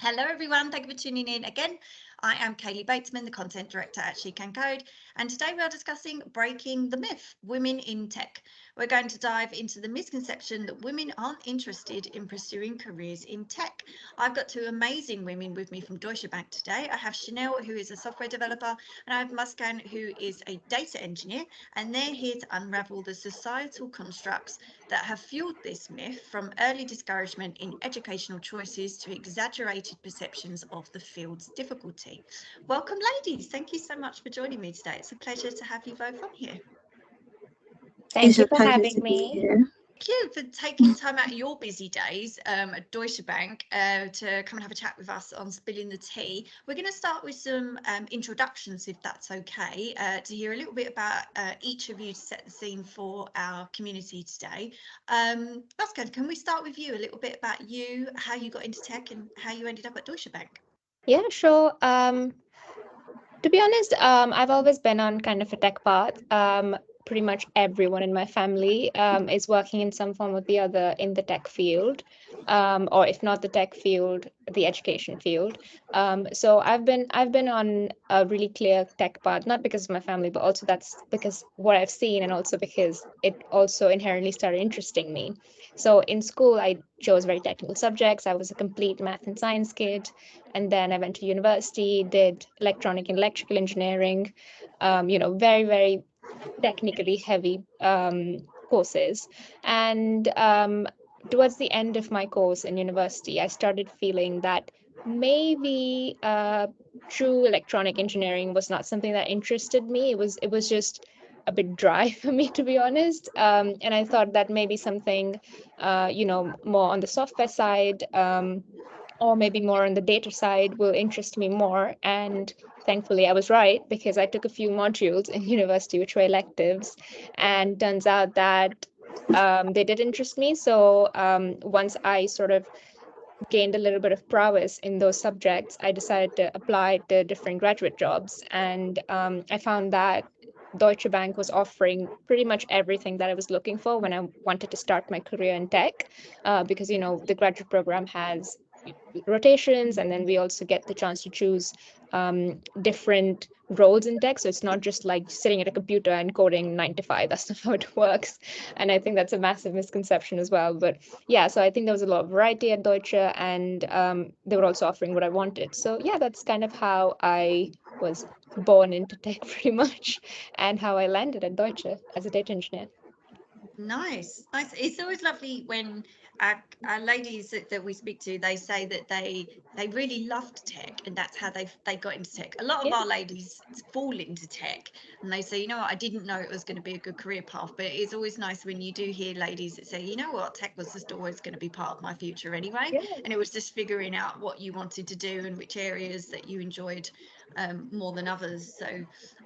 Hello everyone, thank you for tuning in again. I am Kaylee Batesman, the Content Director at SheCanCode, and today we are discussing breaking the myth, women in tech. We're going to dive into the misconception that women aren't interested in pursuing careers in tech. I've got two amazing women with me from Deutsche Bank today. I have Chanel, who is a software developer, and I have Muskan, who is a data engineer, and they're here to unravel the societal constructs that have fueled this myth, from early discouragement in educational choices to exaggerated perceptions of the field's difficulty. Welcome, ladies. Thank you so much for joining me today. It's a pleasure to have you both on here. Thank you for having me. Thank you for taking time out of your busy days at Deutsche Bank to come and have a chat with us on Spilling the Tea. We're going to start with some introductions, if that's okay, to hear a little bit about each of you to set the scene for our community today. Muskan, can we start with you? A little bit about you, how you got into tech and how you ended up at Deutsche Bank? Yeah, sure. To be honest, I've always been on kind of a tech path. Pretty much everyone in my family is working in some form or the other in the tech field, or if not the tech field, the education field. So I've been on a really clear tech path, not because of my family, but also that's because what I've seen, and also because it also inherently started interesting me. So in school, I chose very technical subjects. I was a complete math and science kid, and then I went to university, did electronic and electrical engineering. Very, very technically heavy courses. And towards the end of my course in university, I started feeling that maybe true electronic engineering was not something that interested me. It was just a bit dry for me, to be honest. And I thought that maybe something, more on the software side, or maybe more on the data side will interest me more. And thankfully, I was right, because I took a few modules in university, which were electives, and turns out that they did interest me. So once I sort of gained a little bit of prowess in those subjects, I decided to apply to different graduate jobs. And I found that Deutsche Bank was offering pretty much everything that I was looking for when I wanted to start my career in tech, because, the graduate program has rotations, and then we also get the chance to choose different roles in tech. So it's not just like sitting at a computer and coding 9 to 5. That's not how it works. And I think that's a massive misconception as well. But yeah, so I think there was a lot of variety at Deutsche, and they were also offering what I wanted. So yeah, that's kind of how I was born into tech pretty much, and how I landed at Deutsche as a data engineer. Nice. It's always lovely when our ladies that we speak to, they say that they really loved tech, and that's how they got into tech. A lot of our ladies fall into tech, and they say, you know what, I didn't know it was going to be a good career path. But it's always nice when you do hear ladies that say, you know what, tech was just always going to be part of my future anyway. And it was just figuring out what you wanted to do and which areas that you enjoyed more than others. So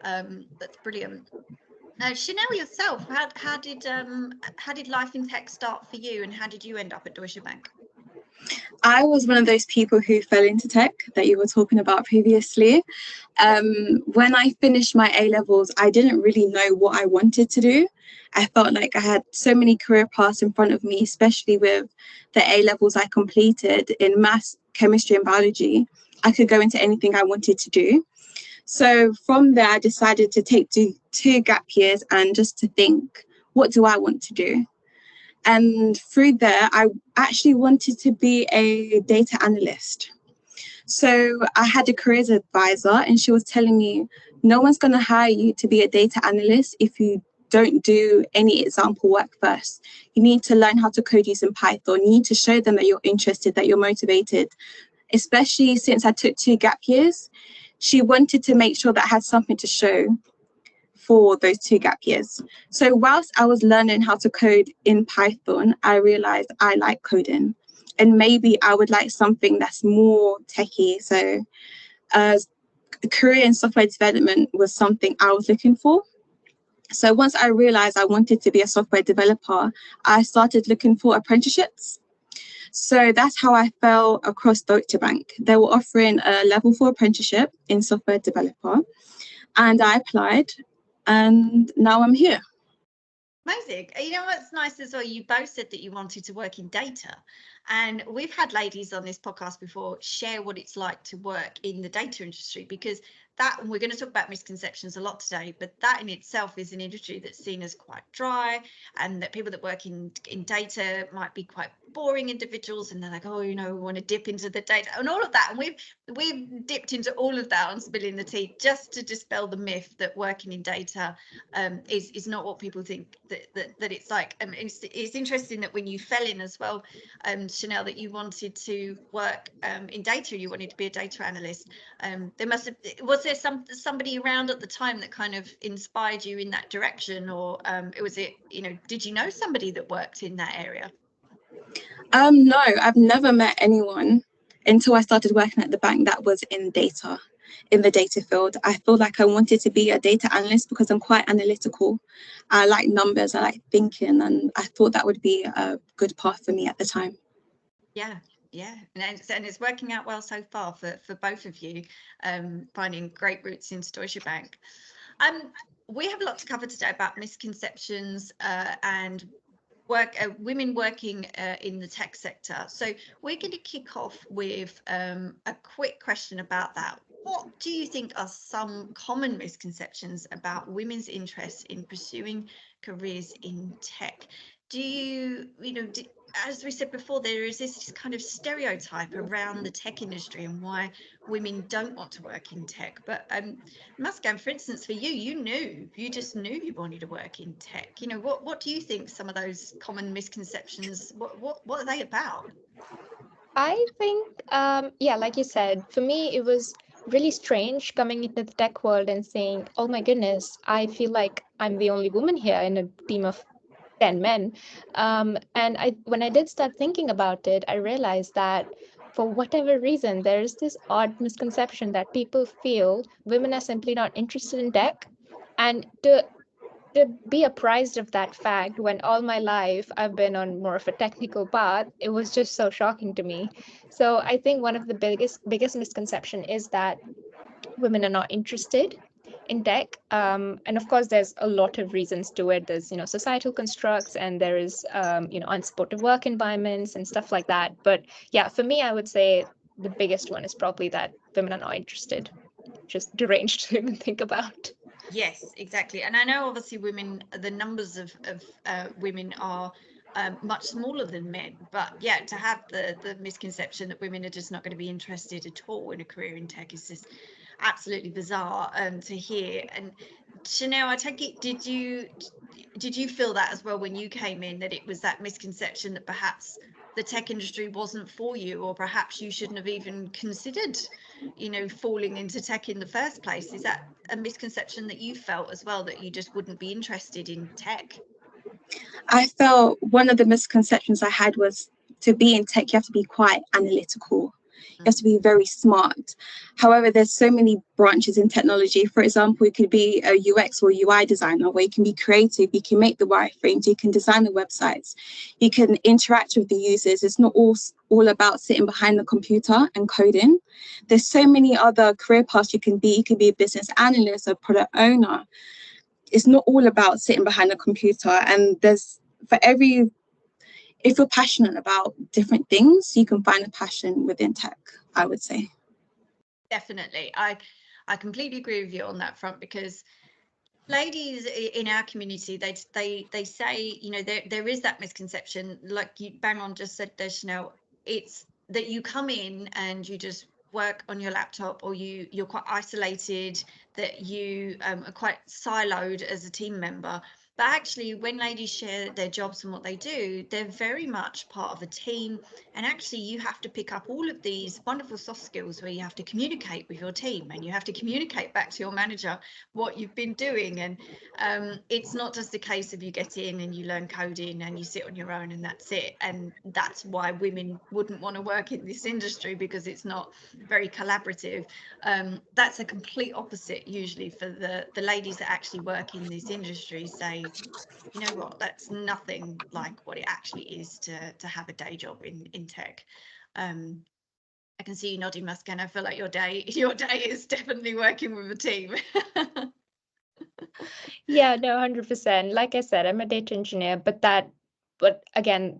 that's brilliant. Chanel, yourself, how did life in tech start for you, and how did you end up at Deutsche Bank? I was one of those people who fell into tech that you were talking about previously. When I finished my A-levels, I didn't really know what I wanted to do. I felt like I had so many career paths in front of me, especially with the A-levels I completed in maths, chemistry, and biology. I could go into anything I wanted to do. So from there, I decided to take two gap years and just to think, what do I want to do? And through there, I actually wanted to be a data analyst. So I had a careers advisor, and she was telling me, no one's going to hire you to be a data analyst if you don't do any example work first. You need to learn how to code using Python. You need to show them that you're interested, that you're motivated, especially since I took 2 gap years. She wanted to make sure that I had something to show for those 2 gap years. So whilst I was learning how to code in Python, I realized I like coding, and maybe I would like something that's more techie. So a career in software development was something I was looking for. So once I realized I wanted to be a software developer, I started looking for apprenticeships. So that's how I fell across Deutsche Bank. They were offering a level 4 apprenticeship in software developer, and I applied, and now I'm here. Amazing. You know what's nice as well, you both said that you wanted to work in data, And we've had ladies on this podcast before share what it's like to work in the data industry, because that, and we're going to talk about misconceptions a lot today, but that in itself is an industry that's seen as quite dry, and that people that work in data might be quite boring individuals, and they're like, oh, you know, we want to dip into the data and all of that. And we've dipped into all of that on Spilling the Tea, just to dispel the myth that working in data is not what people think that it's like. It's interesting that when you fell in as well, Chanel, that you wanted to work in data, you wanted to be a data analyst. There must have, was there somebody around at the time that kind of inspired you in that direction, or was it, you know, did you know somebody that worked in that area? No, I've never met anyone until I started working at the bank that was in data, in the data field. I feel like I wanted to be a data analyst because I'm quite analytical. I like numbers, I like thinking, and I thought that would be a good path for me at the time. Yeah, and it's working out well so far for both of you, finding great routes into Deutsche Bank. We have a lot to cover today about misconceptions and women working in the tech sector. So we're going to kick off with a quick question about that. What do you think are some common misconceptions about women's interest in pursuing careers in tech? As we said before, there is this kind of stereotype around the tech industry and why women don't want to work in tech. But Muskan, for instance, for you, you just knew you wanted to work in tech. You know, what do you think some of those common misconceptions, what are they about? I think, yeah, like you said, for me, it was really strange coming into the tech world and saying, oh my goodness, I feel like I'm the only woman here in a team of 10 men. And when I did start thinking about it, I realized that for whatever reason, there is this odd misconception that people feel women are simply not interested in tech. And to be apprised of that fact when all my life I've been on more of a technical path, it was just so shocking to me. So I think one of the biggest misconception is that women are not interested in tech, and of course there's a lot of reasons to it. There's societal constructs, and there is unsupportive work environments and stuff like that. But yeah, for me, I would say the biggest one is probably that women are not interested. Just deranged to even think about. Yes, exactly. And I know obviously the numbers of women are much smaller than men, but yeah, to have the misconception that women are just not going to be interested at all in a career in tech is just absolutely bizarre to hear. And Chanel, I take it, did you feel that as well when you came in, that it was that misconception that perhaps the tech industry wasn't for you, or perhaps you shouldn't have even considered, falling into tech in the first place? Is that a misconception that you felt as well, that you just wouldn't be interested in tech? I felt one of the misconceptions I had was, to be in tech, you have to be quite analytical. You have to be very smart. However, there's so many branches in technology. For example, you could be a UX or UI designer, where you can be creative, you can make the wireframes, you can design the websites, you can interact with the users. It's not all about sitting behind the computer and coding. There's so many other career paths you can be. You can be a business analyst, a product owner. It's not all about sitting behind a computer. And if you're passionate about different things, you can find a passion within tech, I would say. Definitely. I completely agree with you on that front, because ladies in our community, they say, there is that misconception, like you bang on just said there, Chanel. It's that you come in and you just work on your laptop, or you're quite isolated, that you are quite siloed as a team member. But actually, when ladies share their jobs and what they do, they're very much part of a team. And actually, you have to pick up all of these wonderful soft skills, where you have to communicate with your team, and you have to communicate back to your manager what you've been doing. And it's not just a case of you get in and you learn coding and you sit on your own and that's it. And that's why women wouldn't want to work in this industry, because it's not very collaborative. That's a complete opposite usually for the ladies that actually work in this industry. Say, you know what, that's nothing like what it actually is to have a day job in tech. I can see you nodding, Muskan. I feel like your day is definitely working with a team. Yeah, no, 100%. Like I said, I'm a data engineer, but that But again,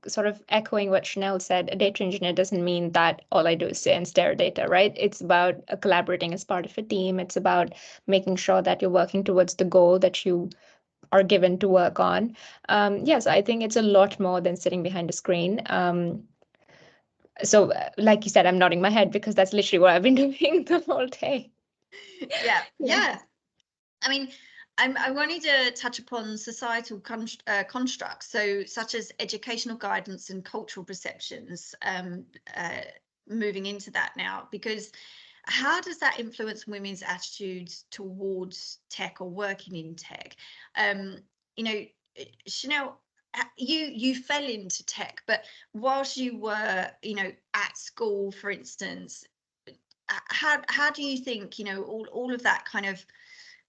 sort of echoing what Chanel said, a data engineer doesn't mean that all I do is sit and stare at data, right? It's about collaborating as part of a team. It's about making sure that you're working towards the goal that you are given to work on. Yes, I think it's a lot more than sitting behind a screen. So like you said, I'm nodding my head because that's literally what I've been doing the whole day. Yeah. I mean, I wanted to touch upon societal constructs, so such as educational guidance and cultural perceptions, moving into that now, because how does that influence women's attitudes towards tech or working in tech? You know, Chanel, you fell into tech, but whilst you were, at school, for instance, how do you think, all of that kind of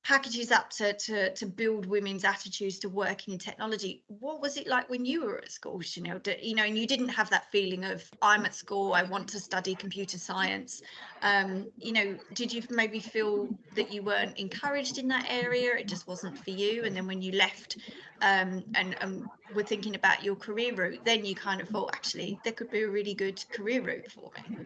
packages up to build women's attitudes to working in technology? What was it like when you were at school, Chanel? And you didn't have that feeling of, I'm at school, I want to study computer science. Did you maybe feel that you weren't encouraged in that area? It just wasn't for you. And then when you left and were thinking about your career route, then you kind of thought, actually, there could be a really good career route for me.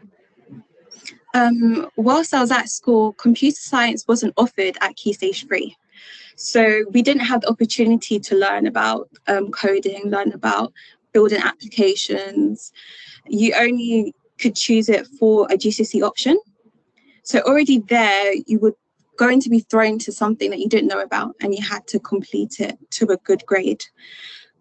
Whilst I was at school, computer science wasn't offered at Key Stage 3. So we didn't have the opportunity to learn about coding, learn about building applications. You only could choose it for a GCSE option. So already there, you were going to be thrown to something that you didn't know about, and you had to complete it to a good grade.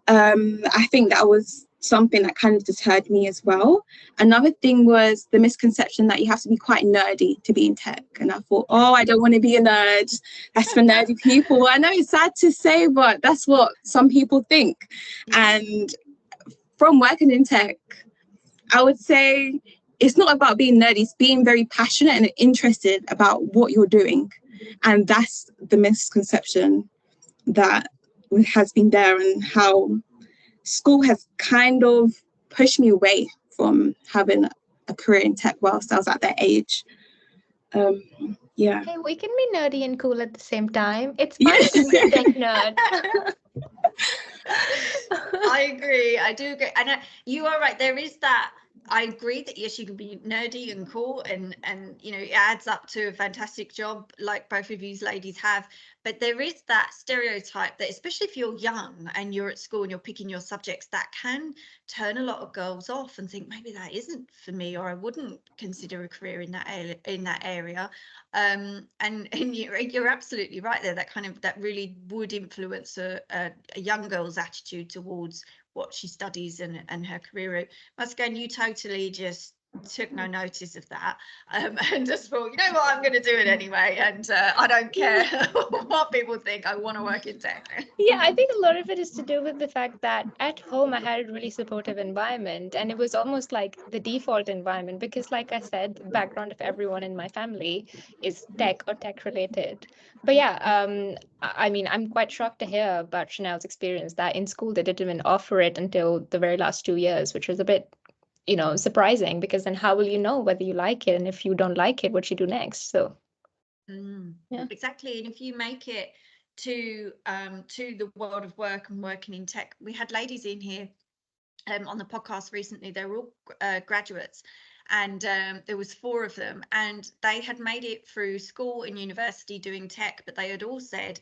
I think that was something that kind of deterred me as well. Another thing was the misconception that you have to be quite nerdy to be in tech. And I thought, oh, I don't want to be a nerd. That's for nerdy people. I know it's sad to say, but that's what some people think. And from working in tech, I would say it's not about being nerdy, it's being very passionate and interested about what you're doing. And that's the misconception that has been there, and how school has kind of pushed me away from having a career in tech whilst I was at that age. Yeah. Hey, we can be nerdy and cool at the same time. It's fine to be a tech nerd. I agree. I do agree. And you are right. There is that. I agree that yes, you can be nerdy and cool, and it adds up to a fantastic job like both of you ladies have. But there is that stereotype that, especially if you're young and you're at school and you're picking your subjects, that can turn a lot of girls off and think maybe that isn't for me, or I wouldn't consider a career in that area. And you're absolutely right there. That really would influence a young girl's attitude towards what she studies and her career route. Muskan, you totally just took no notice of that, and just thought, you know what, I'm going to do it anyway, and I don't care what people think. I want to work in tech. Yeah, I think a lot of it is to do with the fact that at home I had a really supportive environment, and it was almost like the default environment because, like I said, the background of everyone in my family is tech or tech related. But yeah, I mean, I'm quite shocked to hear about Chanel's experience that in school they didn't even offer it until the very last 2 years, which was a bit, surprising, because then how will you know whether you like it? And if you don't like it, what you do next? So yeah, exactly. And if you make it to the world of work and working in tech, we had ladies in here on the podcast recently. They were all graduates, and there was 4 of them, and they had made it through school and university doing tech, but they had all said,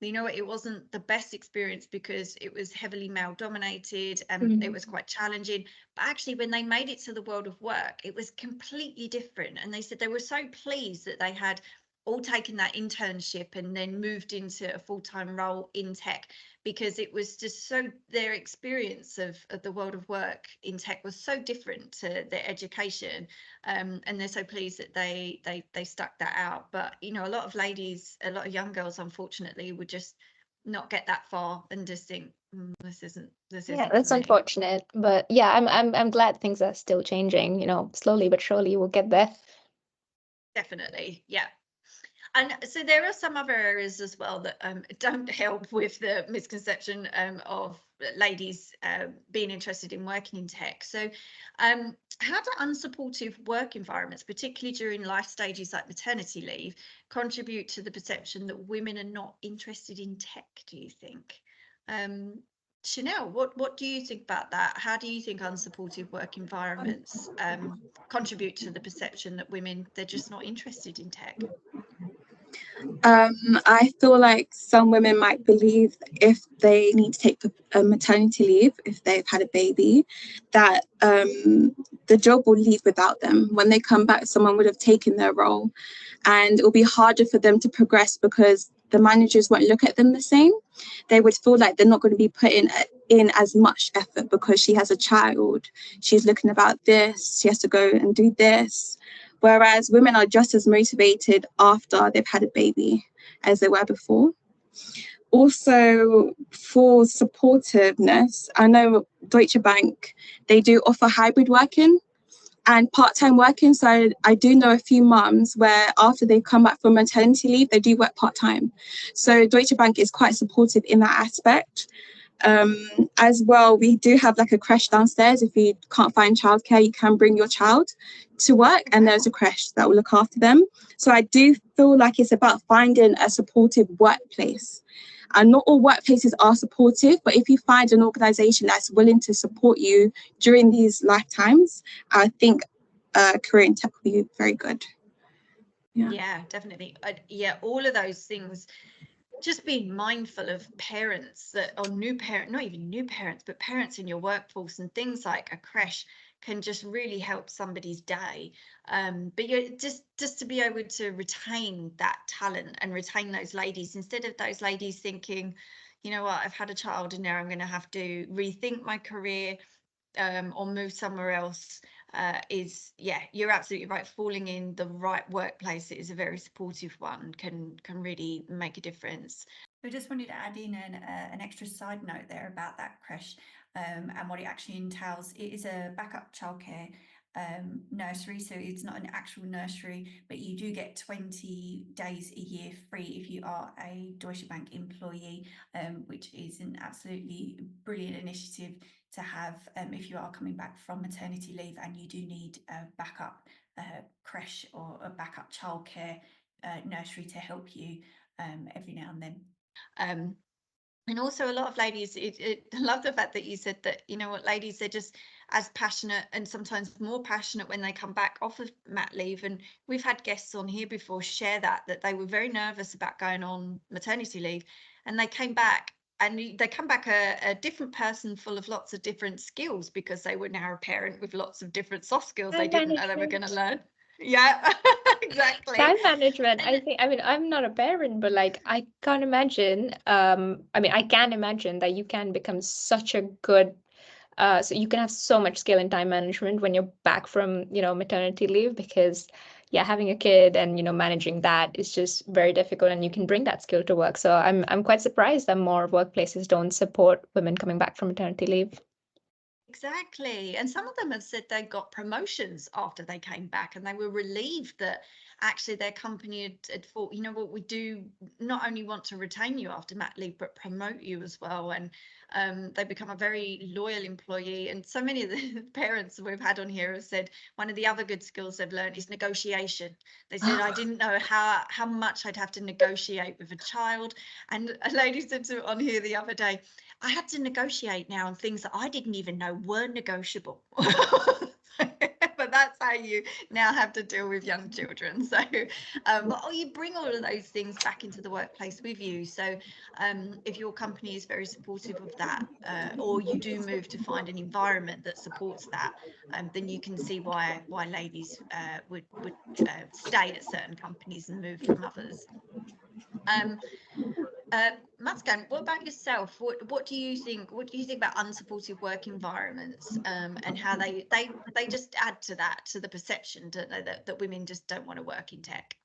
it wasn't the best experience because it was heavily male dominated and it was quite challenging. But actually, when they made it to the world of work, it was completely different. And they said they were so pleased that they had all taken that internship and then moved into a full-time role in tech, because it was just so, their experience of the world of work in tech was so different to their education, and they're so pleased that they stuck that out. But a lot of ladies, a lot of young girls, unfortunately, would just not get that far and just think, this isn't yeah, that's unfortunate. But yeah, I'm glad things are still changing, slowly but surely we'll get there. Definitely, yeah. And so there are some other areas as well that don't help with the misconception of ladies being interested in working in tech. So how do unsupportive work environments, particularly during life stages like maternity leave, contribute to the perception that women are not interested in tech, do you think? Chanel, what do you think about that? How do you think unsupportive work environments contribute to the perception that women, they're just not interested in tech? I feel like some women might believe if they need to take a maternity leave, if they've had a baby, that the job will leave without them. When they come back, someone would have taken their role, and it will be harder for them to progress because the managers won't look at them the same. They would feel like they're not going to be put in as much effort because she has a child, she's looking about this, she has to go and do this. Whereas women are just as motivated after they've had a baby as they were before. Also, for supportiveness, I know Deutsche Bank, they do offer hybrid working and part-time working. So I do know a few mums where after they come back from maternity leave, they do work part-time. So Deutsche Bank is quite supportive in that aspect. As well, we do have like a creche downstairs. If you can't find childcare, you can bring your child to work and there's a creche that will look after them. So I do feel like it's about finding a supportive workplace. And not all workplaces are supportive, but if you find an organization that's willing to support you during these lifetimes, I think a career in tech will be very good. Yeah, definitely. Yeah, all of those things. Just being mindful of parents that, or new parent, not even new parents, but parents in your workforce, and things like a creche can just really help somebody's day. But you're just to be able to retain that talent and retain those ladies, instead of those ladies thinking, you know what, I've had a child and now I'm going to have to rethink my career or move somewhere else. You're absolutely right. Falling in the right workplace is a very supportive one, can really make a difference. I just wanted to add in an extra side note there about that creche and what it actually entails. It is a backup childcare nursery, so it's not an actual nursery, but you do get 20 days a year free if you are a Deutsche Bank employee, which is an absolutely brilliant initiative to have if you are coming back from maternity leave and you do need a backup creche or a backup childcare nursery to help you every now and then. And also a lot of ladies, I love the fact that you said that, you know what, ladies, they're just as passionate and sometimes more passionate when they come back off of mat leave. And we've had guests on here before share that they were very nervous about going on maternity leave, and they came back and they come back a different person full of lots of different skills, because they were now a parent with lots of different soft skills they didn't know they were going to learn. Yeah, exactly. Time management. I mean, I'm not a parent, but like, I can't imagine. I can imagine that you can become such a good. So you can have so much skill in time management when you're back from, maternity leave, because having a kid and, managing that is just very difficult, and you can bring that skill to work. So I'm quite surprised that more workplaces don't support women coming back from maternity leave. Exactly. And some of them have said they got promotions after they came back, and they were relieved that actually their company had thought, you know what, we do not only want to retain you after mat leave, but promote you as well. And they become a very loyal employee. And so many of the parents we've had on here have said one of the other good skills they've learned is negotiation. They said, I didn't know how much I'd have to negotiate with a child. And a lady said on here the other day, I had to negotiate now on things that I didn't even know were negotiable. But that's how you now have to deal with young children. So you bring all of those things back into the workplace with you. So if your company is very supportive of that, or you do move to find an environment that supports that, then you can see why ladies would stay at certain companies and move from others. Muskan, what about yourself? What do you think? What do you think about unsupportive work environments, and how they just add to the perception, don't they, that women just don't want to work in tech?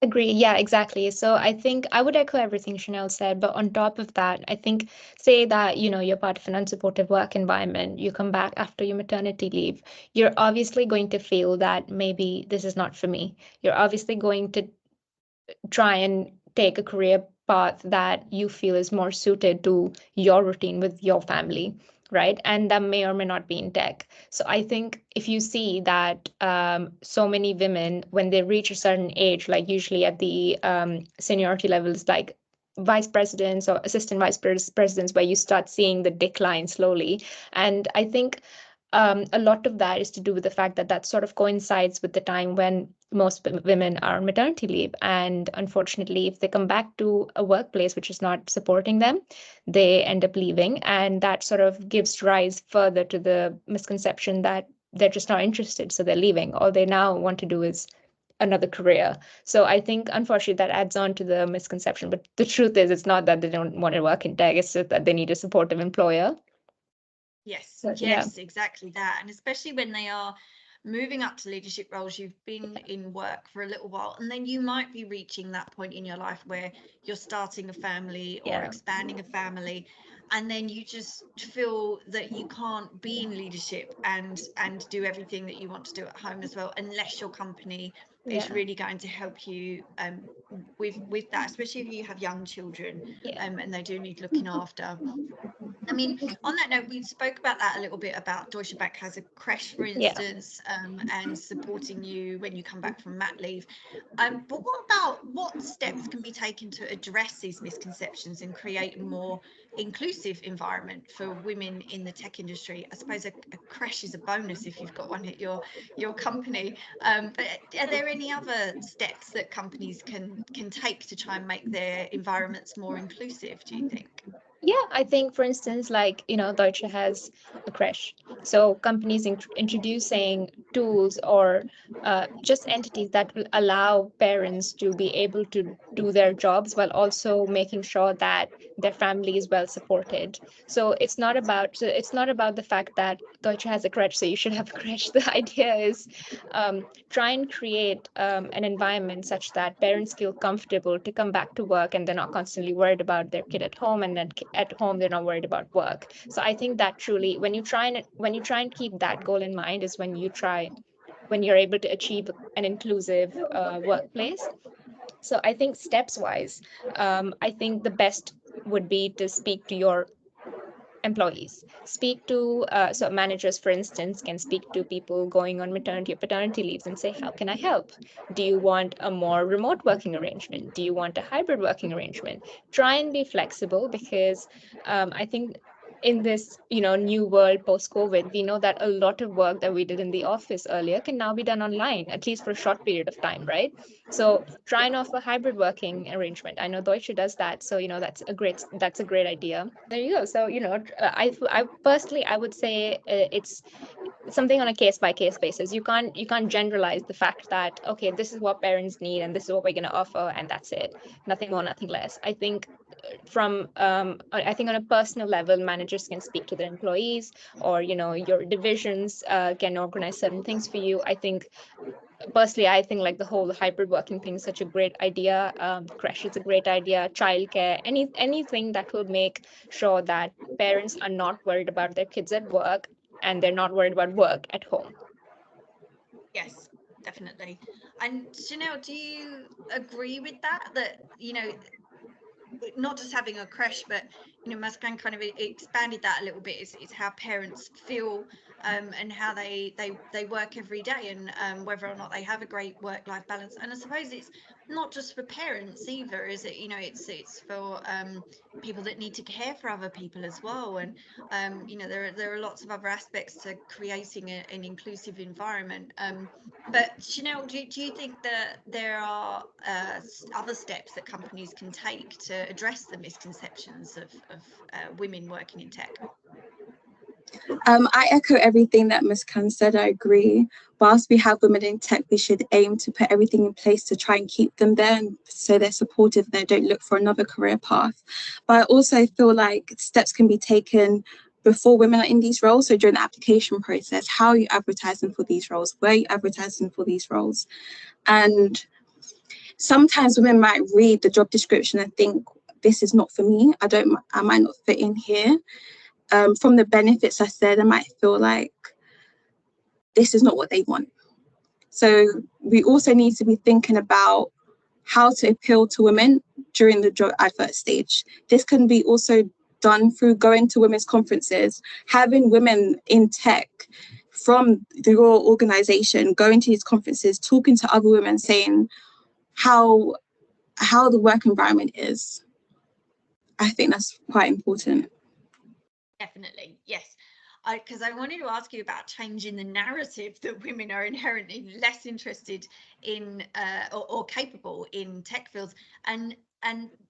Agree. Yeah, exactly. So I think I would echo everything Chanel said, but on top of that, I think, say that, you're part of an unsupportive work environment, you come back after your maternity leave, you're obviously going to feel that maybe this is not for me. You're obviously going to try and take a career path that you feel is more suited to your routine with your family, right? And that may or may not be in tech. So I think if you see that so many women, when they reach a certain age, like usually at the seniority levels, like vice presidents or assistant presidents where you start seeing the decline slowly. And I think a lot of that is to do with the fact that that sort of coincides with the time when most women are on maternity leave. And unfortunately, if they come back to a workplace which is not supporting them, they end up leaving. And that sort of gives rise further to the misconception that they're just not interested, so they're leaving. All they now want to do is another career. So I think, unfortunately, that adds on to the misconception. But the truth is, it's not that they don't want to work in tech, it's just that they need a supportive employer. Yes, So, yes, exactly that. And especially when they are moving up to leadership roles, you've been in work for a little while, and then you might be reaching that point in your life where you're starting a family or expanding a family, and then you just feel that you can't be in leadership and do everything that you want to do at home as well, unless your company is really going to help you with that, especially if you have young children and they do need looking after. I mean, on that note, we spoke about that a little bit, about Deutsche Bank has a creche, for instance, and supporting you when you come back from mat leave. But what steps can be taken to address these misconceptions and create a more inclusive environment for women in the tech industry? I suppose a creche is a bonus if you've got one at your company. But are there any other steps that companies can take to try and make their environments more inclusive, do you think? Yeah, I think, for instance, like, Deutsche has a creche. So companies introducing tools or just entities that will allow parents to be able to do their jobs while also making sure that their family is well supported. So it's not about the fact that Deutsche has a creche, so you should have a creche. The idea is try and create an environment such that parents feel comfortable to come back to work and they're not constantly worried about their kid at home, and then at home they're not worried about work. So I think that truly, when you try and keep that goal in mind, is when you're able to achieve an inclusive workplace. So I think steps wise, I think the best would be to speak to your employees, speak to so managers, for instance, can speak to people going on maternity or paternity leaves and say, how can I help? Do you want a more remote working arrangement? Do you want a hybrid working arrangement? Try and be flexible, because I think in this new world post-COVID, we know that a lot of work that we did in the office earlier can now be done online, at least for a short period of time, right? So try and offer hybrid working arrangement. I know Deutsche does that, so that's a great idea. There you go. So I personally, I would say it's something on a case by case basis. You can't generalize the fact that, okay, this is what parents need and this is what we're going to offer and that's it, nothing more, nothing less. I think on a personal level, managers can speak to their employees, or your divisions can organize certain things for you. I think personally, I think like the whole hybrid working thing is such a great idea. Creche is a great idea. Childcare, anything that will make sure that parents are not worried about their kids at work and they're not worried about work at home. Yes, definitely. And Chanel, do you agree with that? That not just having a creche, but Muskan kind of expanded that a little bit. Is how parents feel and how they work every day, and whether or not they have a great work-life balance. And I suppose it's not just for parents either, is it? It's for people that need to care for other people as well. And there are lots of other aspects to creating an inclusive environment. But Chanel, do you think that there are other steps that companies can take to address the misconceptions of women working in tech? I echo everything that Muskan said. I agree. Whilst we have women in tech, we should aim to put everything in place to try and keep them there, and so they're supportive, they don't look for another career path. But I also feel like steps can be taken before women are in these roles. So during the application process, how are you advertising for these roles? Where are you advertising for these roles? And sometimes women might read the job description and think, this is not for me. I might not fit in here. From the benefits I said, I might feel like this is not what they want. So we also need to be thinking about how to appeal to women during the job advert stage. This can be also done through going to women's conferences, having women in tech from your organization going to these conferences, talking to other women, saying how the work environment is. I think that's quite important. Definitely, yes. Because I wanted to ask you about changing the narrative that women are inherently less interested in or capable in tech fields, and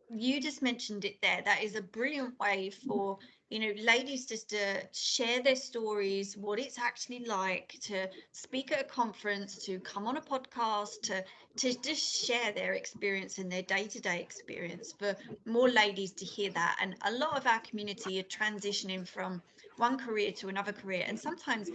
you just mentioned it there. That is a brilliant way for, you know, ladies just to share their stories, what it's actually like to speak at a conference, to come on a podcast, to just share their experience and their day-to-day experience, for more ladies to hear that. And a lot of our community are transitioning from one career to another career, and sometimes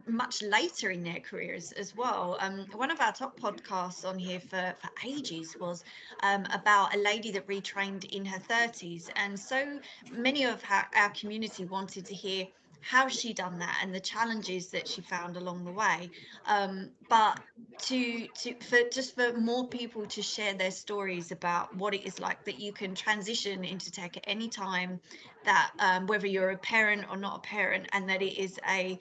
much later in their careers as well. One of our top podcasts on here for ages was about a lady that retrained in her 30s, and so many of our community wanted to hear how she done that and the challenges that she found along the way. But for more people to share their stories about what it is like, that you can transition into tech at any time, that whether you're a parent or not a parent, and that it is a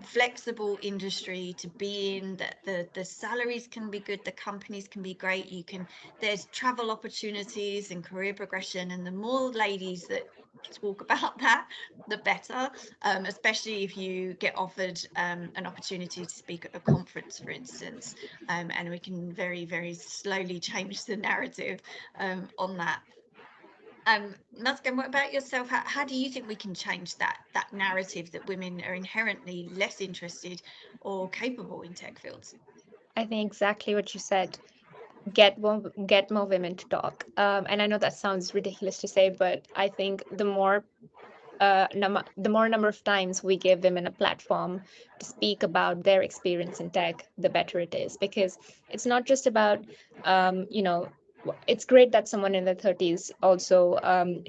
flexible industry to be in, that the salaries can be good, the companies can be great, there's travel opportunities and career progression, and the more ladies that talk about that, the better, especially if you get offered an opportunity to speak at a conference, for instance, and we can very, very slowly change the narrative on that. Muskan, what about yourself? How do you think we can change that narrative that women are inherently less interested or capable in tech fields? I think exactly what you said. Get more women to talk. And I know that sounds ridiculous to say, but I think the more number of times we give women a platform to speak about their experience in tech, the better it is. Because it's not just about, it's great that someone in their 30s also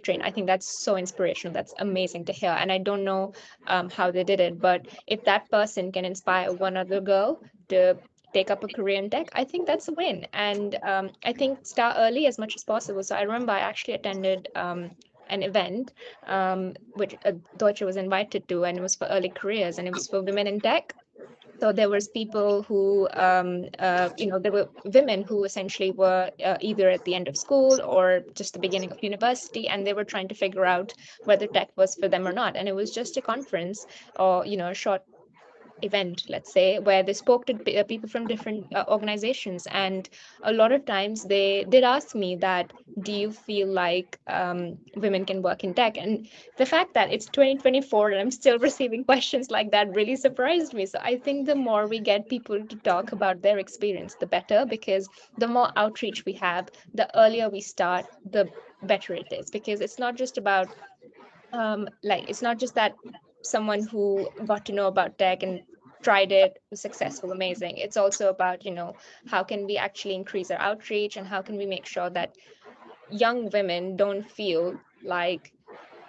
trained. I think that's so inspirational. That's amazing to hear. And I don't know how they did it, but if that person can inspire one other girl to take up a career in tech, I think that's a win. And I think start early as much as possible. So I remember I actually attended an event which Deutsche was invited to, and it was for early careers, and it was for women in tech. So there was people who, there were women who essentially were either at the end of school or just the beginning of university, and they were trying to figure out whether tech was for them or not. And it was just a conference, or a short event, let's say, where they spoke to people from different organizations. And a lot of times they did ask me that, do you feel like women can work in tech? And the fact that it's 2024 and I'm still receiving questions like that really surprised me. So I think the more we get people to talk about their experience, the better, because the more outreach we have, the earlier we start, the better it is. Because it's not just about it's not just that someone who got to know about tech and tried it was successful, amazing. It's also about, how can we actually increase our outreach, and how can we make sure that young women don't feel like,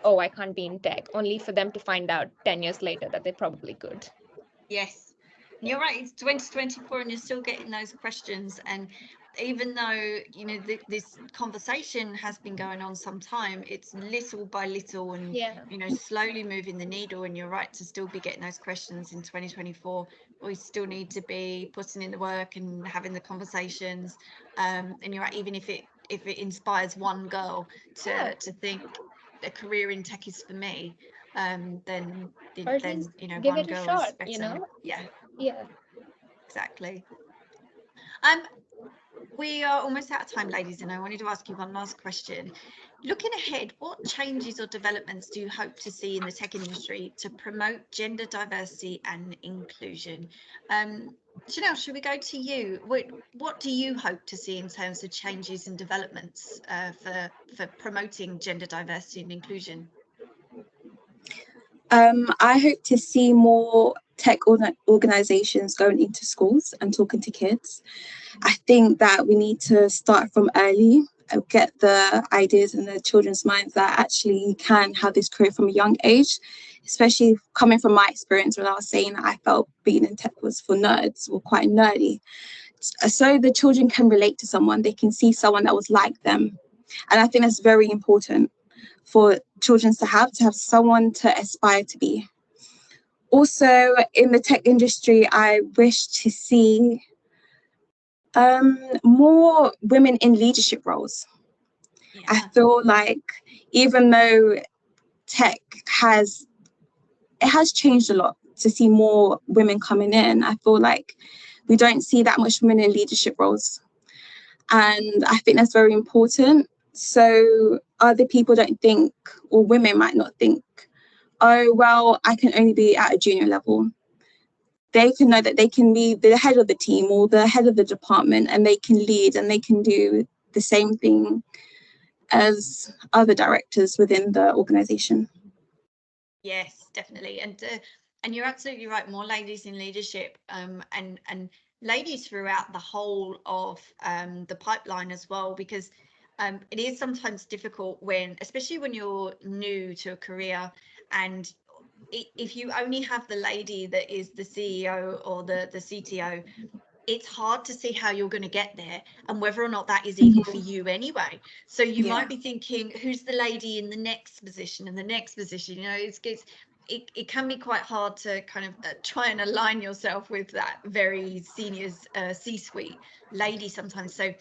oh, I can't be in tech, only for them to find out 10 years later that they probably could. Yes, you're right. It's 2024 and you're still getting those questions. And even though, this conversation has been going on some time, it's little by little and, slowly moving the needle. And you're right to still be getting those questions in 2024. We still need to be putting in the work and having the conversations. And you're right, even if it inspires one girl to think a career in tech is for me, then give one it a girl shot, is better. Yeah. Exactly. We are almost out of time, ladies, and I wanted to ask you one last question. Looking ahead, what changes or developments do you hope to see in the tech industry to promote gender diversity and inclusion? Chanel, should we go to you? What do you hope to see in terms of changes and developments for promoting gender diversity and inclusion? I hope to see more tech organizations going into schools and talking to kids. I think that we need to start from early and get the ideas in the children's minds that actually you can have this career from a young age, especially coming from my experience when I was saying that I felt being in tech was for nerds or quite nerdy. So the children can relate to someone, they can see someone that was like them. And I think that's very important for children to have someone to aspire to be. Also, in the tech industry, I wish to see more women in leadership roles. I feel like even though tech has changed a lot to see more women coming in, I feel like we don't see that much women in leadership roles. And I think that's very important. So other people don't think, or women might not think, oh, well, I can only be at a junior level. They can know that they can be the head of the team or the head of the department, and they can lead and they can do the same thing as other directors within the organization. Yes, definitely. And you're absolutely right. More ladies in leadership, and ladies throughout the whole of the pipeline as well, because it is sometimes difficult when, especially when you're new to a career, and if you only have the lady that is the CEO or the CTO, it's hard to see how you're going to get there and whether or not that is even for you anyway. So you might be thinking, who's the lady in the next position and the next position? You know, it can be quite hard to kind of try and align yourself with that very senior C-suite lady sometimes. So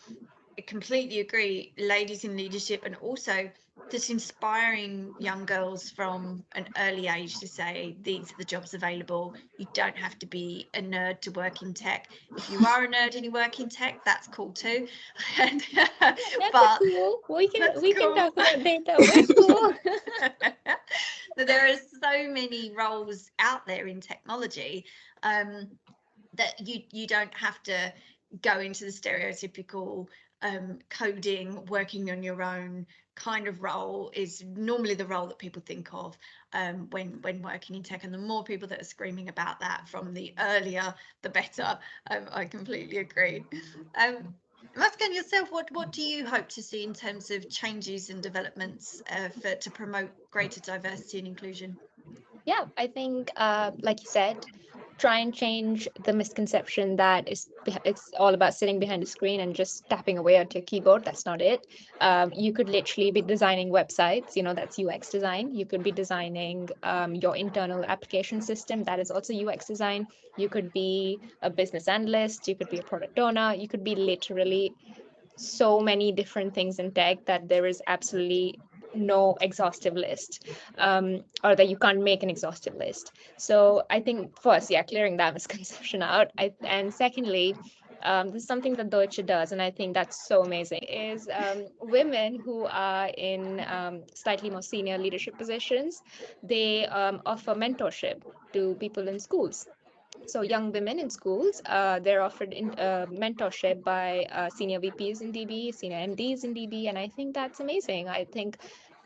I completely agree, ladies in leadership, and also just inspiring young girls from an early age to say, these are the jobs available. You don't have to be a nerd to work in tech. If you are a nerd and you work in tech, that's cool too. That's cool. We can talk about data. We're cool. There are so many roles out there in technology that you don't have to go into the stereotypical coding, working on your own kind of role is normally the role that people think of when working in tech. And the more people that are screaming about that from the earlier, the better. I completely agree. Muskan, yourself, what do you hope to see in terms of changes and developments to promote greater diversity and inclusion? Yeah, I think, like you said, try and change the misconception that it's all about sitting behind a screen and just tapping away at your keyboard. That's not it. You could literally be designing websites, that's UX design. You could be designing your internal application system. That is also UX design. You could be a business analyst. You could be a product owner. You could be literally so many different things in tech that there is absolutely no exhaustive list, or that you can't make an exhaustive list. So I think first, clearing that misconception out. And secondly, this is something that Deutsche does, and I think that's so amazing, is women who are in slightly more senior leadership positions, they offer mentorship to people in schools. So young women in schools, they're offered mentorship by senior VPs in DB, senior MDs in DB, and I think that's amazing. I think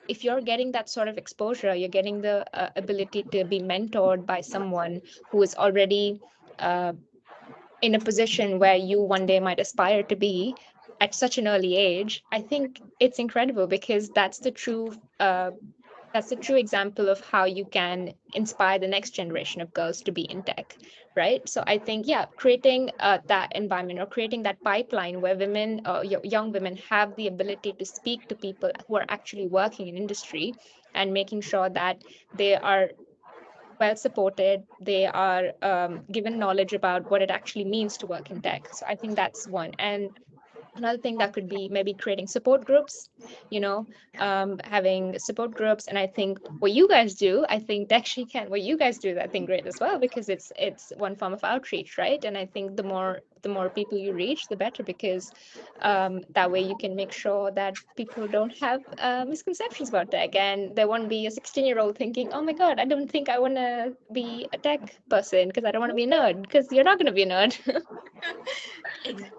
if you're getting that sort of exposure, you're getting the ability to be mentored by someone who is already in a position where you one day might aspire to be at such an early age. I think it's incredible, because that's the true example of how you can inspire the next generation of girls to be in tech, right? So I think, creating that environment, or creating that pipeline where women, young women, have the ability to speak to people who are actually working in industry, and making sure that they are well supported, they are given knowledge about what it actually means to work in tech. So I think that's one. And another thing that could be maybe creating support groups, having support groups. And I think what you guys do, I think what you guys do, I think great as well, because it's one form of outreach, right? And I think the more people you reach, the better, because that way you can make sure that people don't have misconceptions about tech, and there won't be a 16-year-old thinking, oh my God, I don't think I want to be a tech person because I don't want to be a nerd, because you're not going to be a nerd.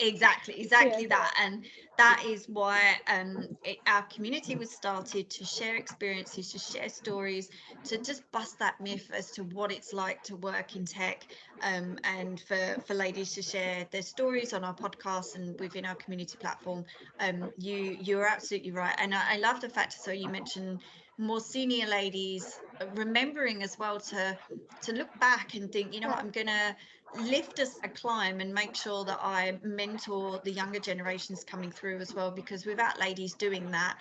Exactly that. And that is why our community was started, to share experiences, to share stories, to just bust that myth as to what it's like to work in tech, and for ladies to share their stories on our podcast and within our community platform. You're absolutely right, and I love the fact, so you mentioned more senior ladies remembering as well to look back and think, you know what, I'm gonna lift us a climb and make sure that I mentor the younger generations coming through as well, because without ladies doing that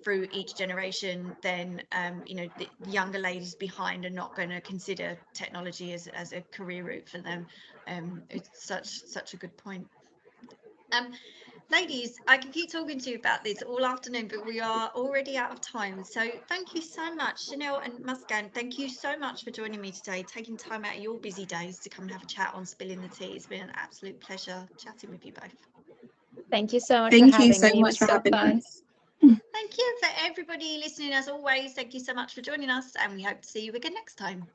through each generation, then the younger ladies behind are not going to consider technology as a career route for them. It's such a good point. Ladies, I can keep talking to you about this all afternoon, but we are already out of time. So thank you so much, Chanel and Muskan. Thank you so much for joining me today, taking time out of your busy days to come and have a chat on Spilling the Tea. It's been an absolute pleasure chatting with you both. Thank you so much for Thank having you so me. It much was for so having fun. us. Thank you for everybody listening as always. Thank you so much for joining us, and we hope to see you again next time.